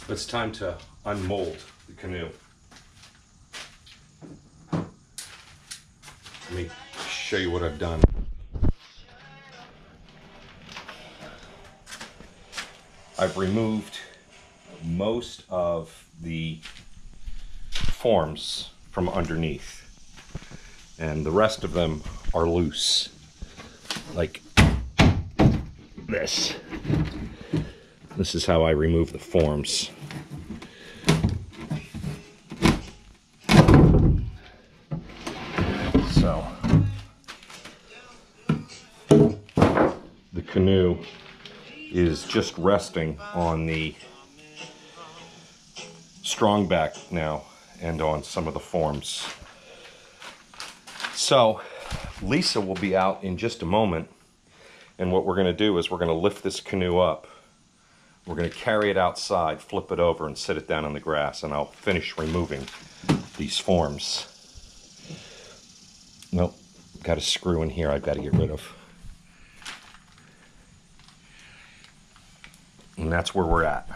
It's time to unmold the canoe. Let me show you what I've done. I've removed most of the forms from underneath, and the rest of them are loose, like this. This is how I remove the forms. So the canoe is just resting on the strong back now and on some of the forms. So Lisa will be out in just a moment, and what we're going to do is we're going to lift this canoe up. We're going to carry it outside, flip it over, and sit it down on the grass, and I'll finish removing these forms. Nope, got a screw in here I've got to get rid of. And that's where we're at.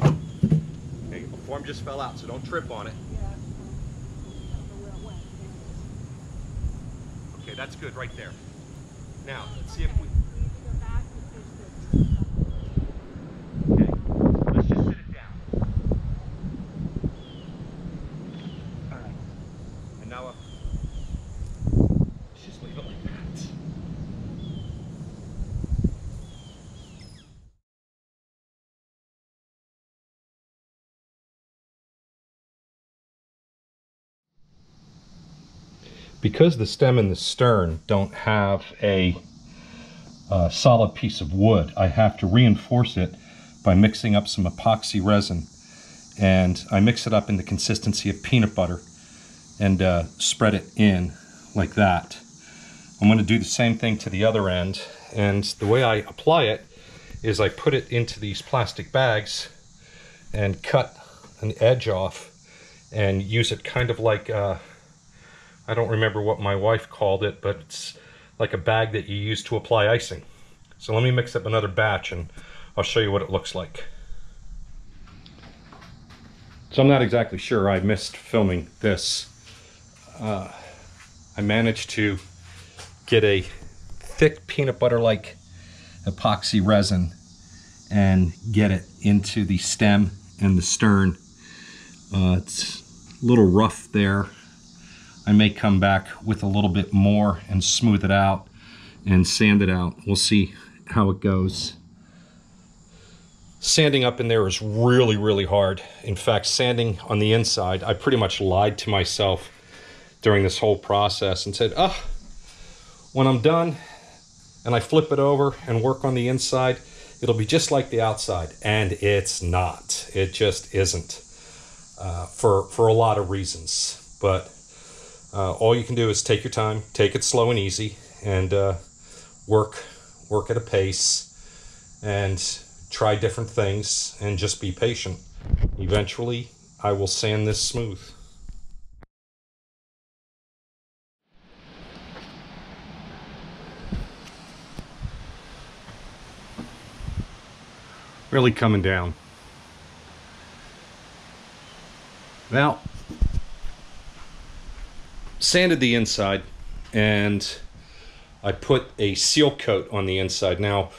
Okay, the form just fell out, so don't trip on it. Okay, that's good right there. Now, let's see if we... Okay, let's just sit it down. All right. And now, let's just leave it like that. Because the stem and the stern don't have a solid piece of wood, I have to reinforce it by mixing up some epoxy resin. And I mix it up in the consistency of peanut butter and spread it in like that. I'm going to do the same thing to the other end, and the way I apply it is I put it into these plastic bags and cut an edge off and use it kind of like I don't remember what my wife called it, but it's like a bag that you use to apply icing. So let me mix up another batch and I'll show you what it looks like. So I'm not exactly sure, I missed filming this. I managed to get a thick peanut butter-like epoxy resin and get it into the stem and the stern. It's a little rough there. I may come back with a little bit more and smooth it out and sand it out. We'll see how it goes. Sanding up in there is really, really hard. In fact, sanding on the inside, I pretty much lied to myself during this whole process and said, when I'm done and I flip it over and work on the inside, it'll be just like the outside. And it's not. It just isn't for a lot of reasons. But all you can do is take your time, take it slow and easy, and work at a pace and try different things and just be patient. Eventually, I will sand this smooth. Really coming down. Now, sanded the inside and I put a seal coat on the inside. Now,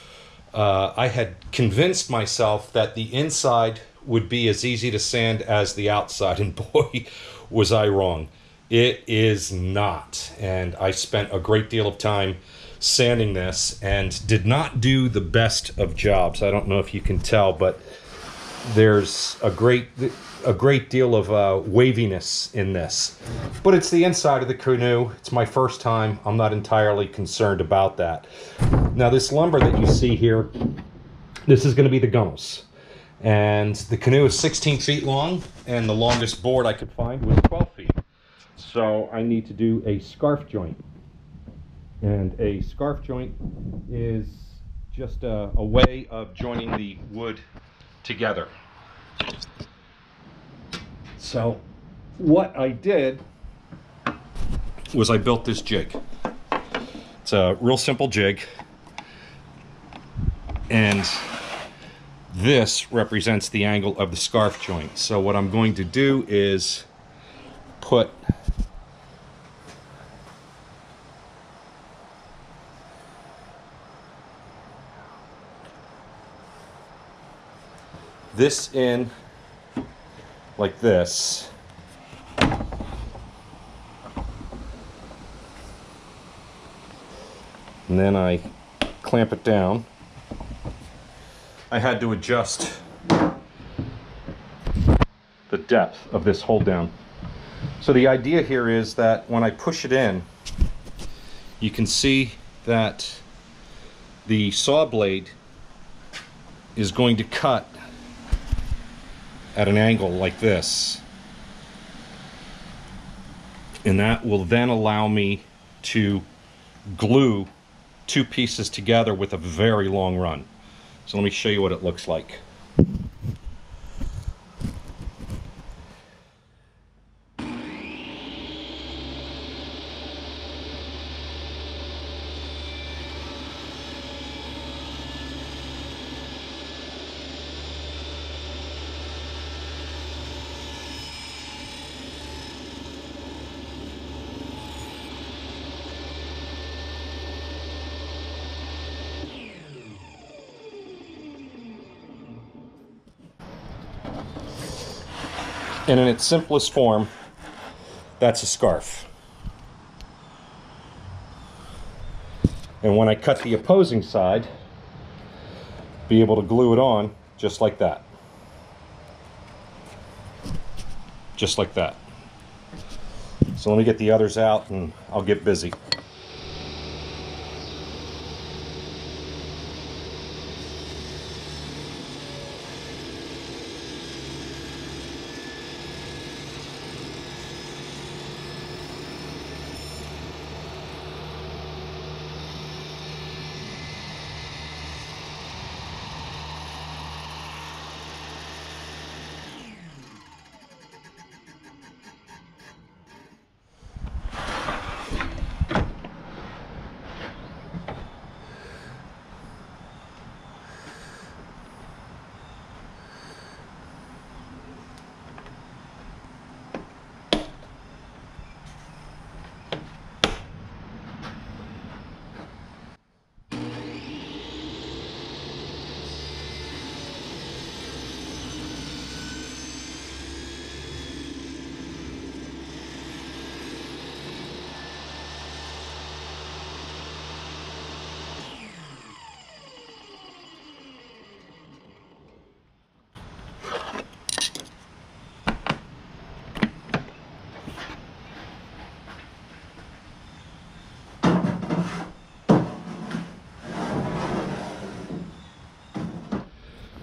I had convinced myself that the inside would be as easy to sand as the outside, and boy, was I wrong. It is not, and I spent a great deal of time sanding this and did not do the best of jobs. I don't know if you can tell, but there's a great deal of waviness in this. But it's the inside of the canoe. It's my first time. I'm not entirely concerned about that. Now, this lumber that you see here, this is going to be the Gunnels. And the canoe is 16 feet long, and the longest board I could find was 12 feet. So I need to do a scarf joint. And a scarf joint is just a way of joining the wood together. So what I did was I built this jig. It's a real simple jig, and this represents the angle of the scarf joint. So what I'm going to do is put this in like this, and then I clamp it down. I had to adjust the depth of this hold down. So the idea here is that when I push it in, you can see that the saw blade is going to cut at an angle like this, and that will then allow me to glue two pieces together with a very long run. So let me show you what it looks like. And in its simplest form, that's a scarf. And when I cut the opposing side, be able to glue it on just like that. Just like that. So let me get the others out and I'll get busy.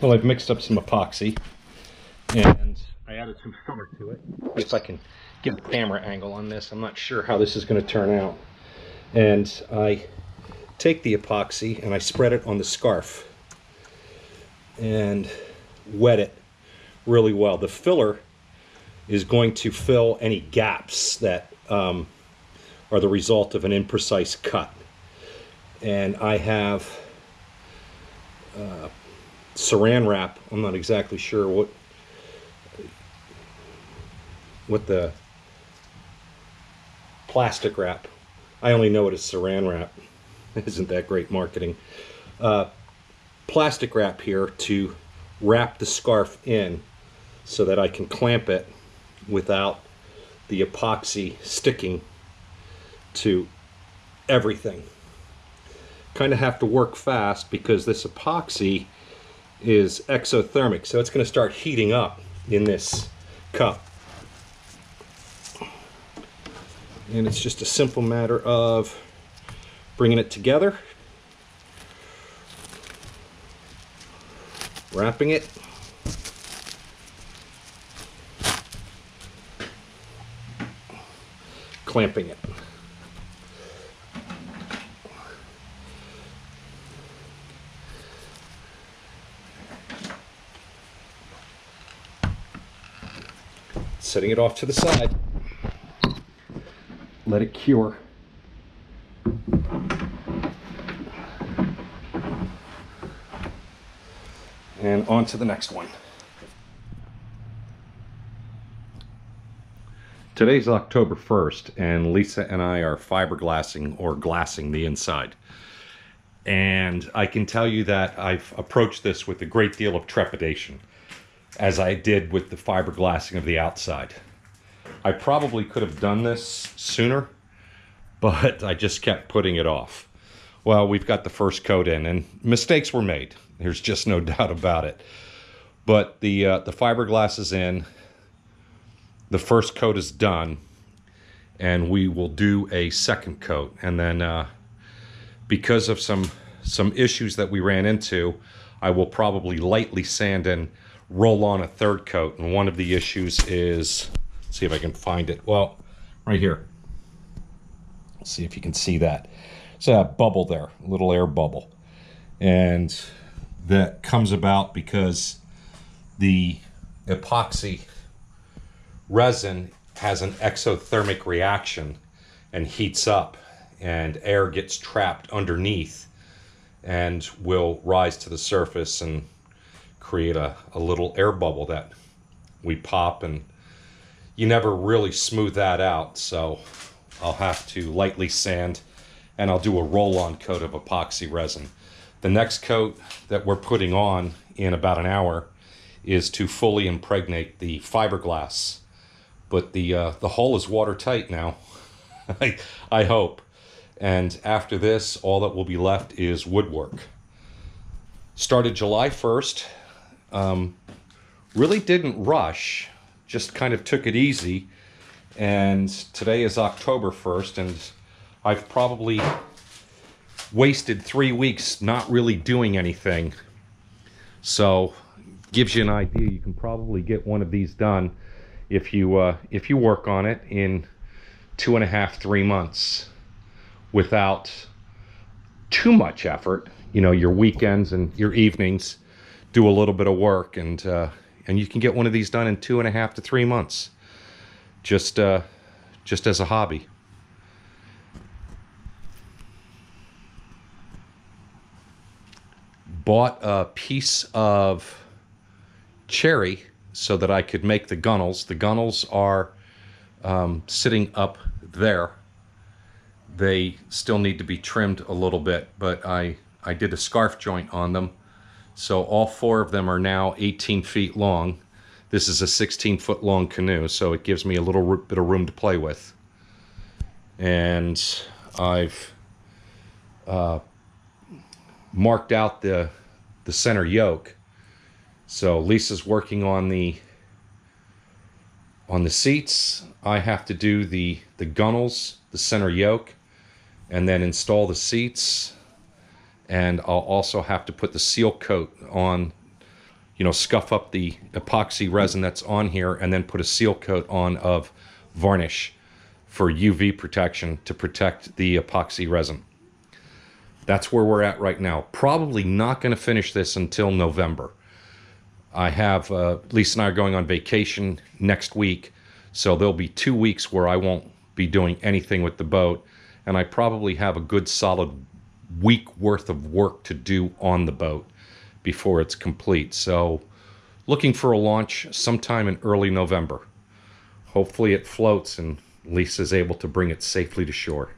Well, I've mixed up some epoxy and I added some filler to it. See if I can get a camera angle on this. I'm not sure how this is going to turn out. And I take the epoxy and I spread it on the scarf and wet it really well. The filler is going to fill any gaps that are the result of an imprecise cut. And I have saran wrap. I'm not exactly sure what the plastic wrap. I only know it as saran wrap. Isn't that great marketing? Plastic wrap here to wrap the scarf in so that I can clamp it without the epoxy sticking to everything. Kind of have to work fast because this epoxy is exothermic, so it's going to start heating up in this cup. And it's just a simple matter of bringing it together, wrapping it, clamping it. setting it off to the side. Let it cure. And on to the next one. Today's October 1st, and Lisa and I are fiberglassing or glassing the inside. And I can tell you that I've approached this with a great deal of trepidation, as I did with the fiberglassing of the outside. I probably could have done this sooner, but I just kept putting it off. Well, we've got the first coat in, and mistakes were made. There's just no doubt about it. But the fiberglass is in, the first coat is done, and we will do a second coat. And then because of some issues that we ran into, I will probably lightly sand and roll on a third coat. And one of the issues is, let's see if I can find it. Well, right here. Let's see if you can see that. It's a bubble there, a little air bubble. And that comes about because the epoxy resin has an exothermic reaction and heats up, and air gets trapped underneath and will rise to the surface and create a little air bubble that we pop, and you never really smooth that out. So I'll have to lightly sand, and I'll do a roll-on coat of epoxy resin. The next coat that we're putting on in about an hour is to fully impregnate the fiberglass. But the hull is watertight now, I hope. And after this, all that will be left is woodwork. Started July 1st. Really didn't rush, just kind of took it easy. And today is October 1st, and I've probably wasted 3 weeks not really doing anything. So gives you an idea. You can probably get one of these done if you work on it in 2.5 to 3 months without too much effort. You know, your weekends and your evenings, do a little bit of work, and you can get one of these done in 2.5 to 3 months, just as a hobby. Bought a piece of cherry so that I could make the gunnels. The gunnels are sitting up there. They still need to be trimmed a little bit, but I did a scarf joint on them. So all 4 of them are now 18 feet long. This is a 16-foot long canoe, so it gives me a little bit of room to play with. And I've marked out the center yoke. So Lisa's working on the seats. I have to do the gunnels, the center yoke, and then install the seats. And I'll also have to put the seal coat on, you know, scuff up the epoxy resin that's on here, and then put a seal coat on of varnish for UV protection to protect the epoxy resin. That's where we're at right now. Probably not going to finish this until November. I have, Lisa and I are going on vacation next week, so there'll be 2 weeks where I won't be doing anything with the boat, and I probably have a good solid week worth of work to do on the boat before it's complete. So looking for a launch sometime in early November. Hopefully it floats and Lisa's able to bring it safely to shore.